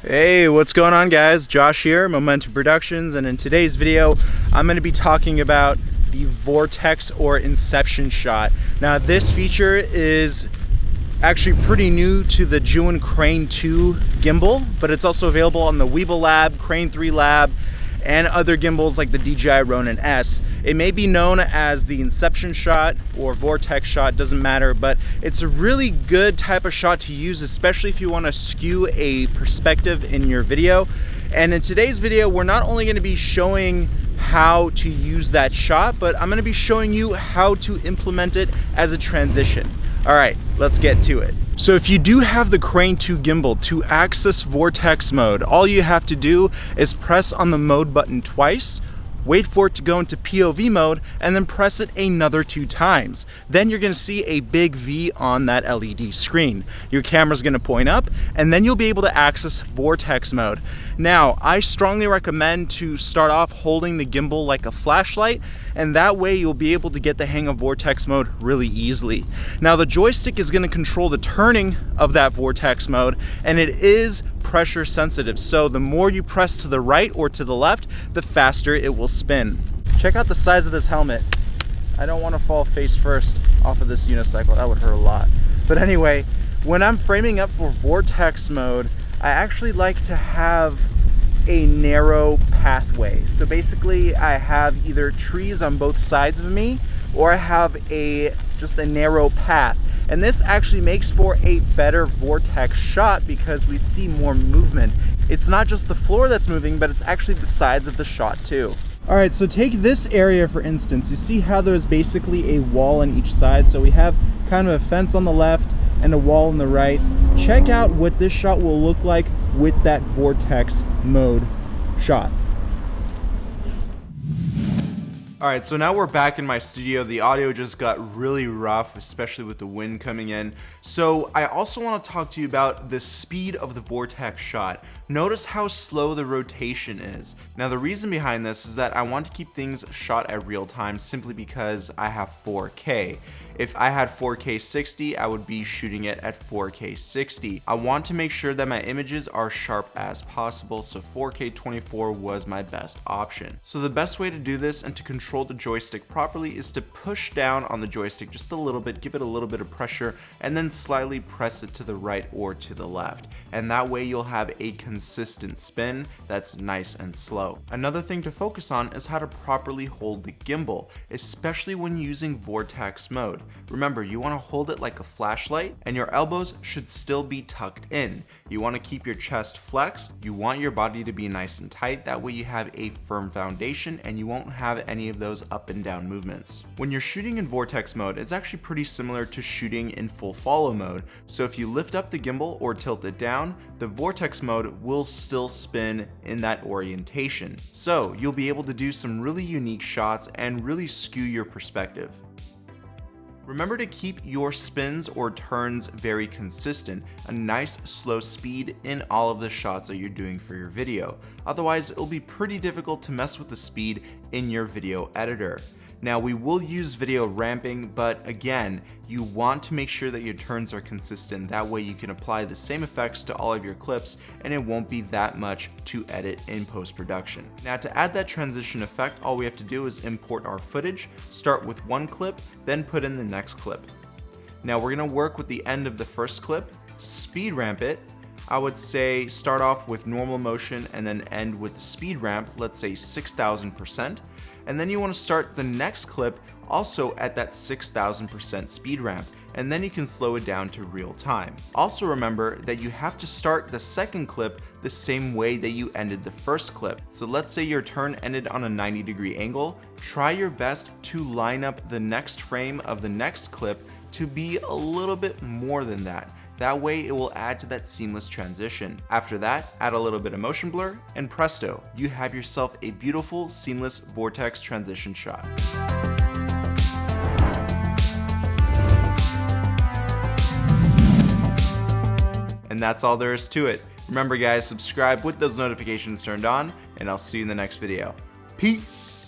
Hey, what's going on, guys? Josh here, Momentum Productions, and in today's video I'm going to be talking about the Vortex or Inception shot. Now this feature is actually pretty new to the zhiyun Crane 2 gimbal, but it's also available on the Weeble Lab, Crane 3 Lab, and other gimbals like the DJI Ronin S. It may be known as the Inception shot or Vortex shot, doesn't matter, but it's a really good type of shot to use, especially if you want to skew a perspective in your video. And in today's video, we're not only going to be showing how to use that shot, but I'm going to be showing you how to implement it as a transition. All right, let's get to it. So if you do have the Crane 2 gimbal, to access Vortex mode, all you have to do is press on the mode button twice, wait for it to go into POV mode, and then press it another 2 times. Then you're gonna see a big V on that LED screen. Your camera's gonna point up, and then you'll be able to access Vortex mode. Now, I strongly recommend to start off holding the gimbal like a flashlight, and that way you'll be able to get the hang of Vortex mode really easily. Now, the joystick is gonna control the turning of that Vortex mode, and it is pressure sensitive. So the more you press to the right or to the left, the faster it will spin. Check out the size of this helmet. I don't want to fall face first off of this unicycle. That would hurt a lot. But anyway, when I'm framing up for Vortex mode, I actually like to have a narrow pathway. So basically I have either trees on both sides of me, or I have just a narrow path. And this actually makes for a better Vortex shot because we see more movement. It's not just the floor that's moving, but it's actually the sides of the shot too. All right, so take this area for instance. You see how there's basically a wall on each side. So we have kind of a fence on the left and a wall on the right. Check out what this shot will look like with that Vortex mode shot. All right, so now we're back in my studio. The audio just got really rough, especially with the wind coming in. So I also want to talk to you about the speed of the Vortex shot. Notice how slow the rotation is. Now the reason behind this is that I want to keep things shot at real time simply because I have 4K. If I had 4K 60, I would be shooting it at 4K 60. I want to make sure that my images are sharp as possible, so 4K 24 was my best option. So the best way to do this and to control the joystick properly is to push down on the joystick just a little bit, give it a little bit of pressure, and then slightly press it to the right or to the left. And that way you'll have a consistent spin that's nice and slow. Another thing to focus on is how to properly hold the gimbal, especially when using Vortex mode. Remember, you want to hold it like a flashlight, and your elbows should still be tucked in. You want to keep your chest flexed. You want your body to be nice and tight. That way you have a firm foundation and you won't have any of those up and down movements. When you're shooting in Vortex mode, it's actually pretty similar to shooting in full follow mode. So if you lift up the gimbal or tilt it down, the Vortex mode will still spin in that orientation. So you'll be able to do some really unique shots and really skew your perspective. Remember to keep your spins or turns very consistent, a nice slow speed in all of the shots that you're doing for your video. Otherwise, it'll be pretty difficult to mess with the speed in your video editor. Now, we will use video ramping, but again, you want to make sure that your turns are consistent. That way you can apply the same effects to all of your clips and it won't be that much to edit in post-production. Now, to add that transition effect, all we have to do is import our footage, start with one clip, then put in the next clip. Now, we're gonna work with the end of the first clip, speed ramp it. I would say start off with normal motion and then end with speed ramp, let's say 6,000%. And then you want to start the next clip also at that 6,000% speed ramp, and then you can slow it down to real time. Also remember that you have to start the second clip the same way that you ended the first clip. So let's say your turn ended on a 90-degree angle. Try your best to line up the next frame of the next clip to be a little bit more than that. That way it will add to that seamless transition. After that, add a little bit of motion blur, and presto, you have yourself a beautiful, seamless Vortex transition shot. And that's all there is to it. Remember guys, subscribe with those notifications turned on, and I'll see you in the next video. Peace!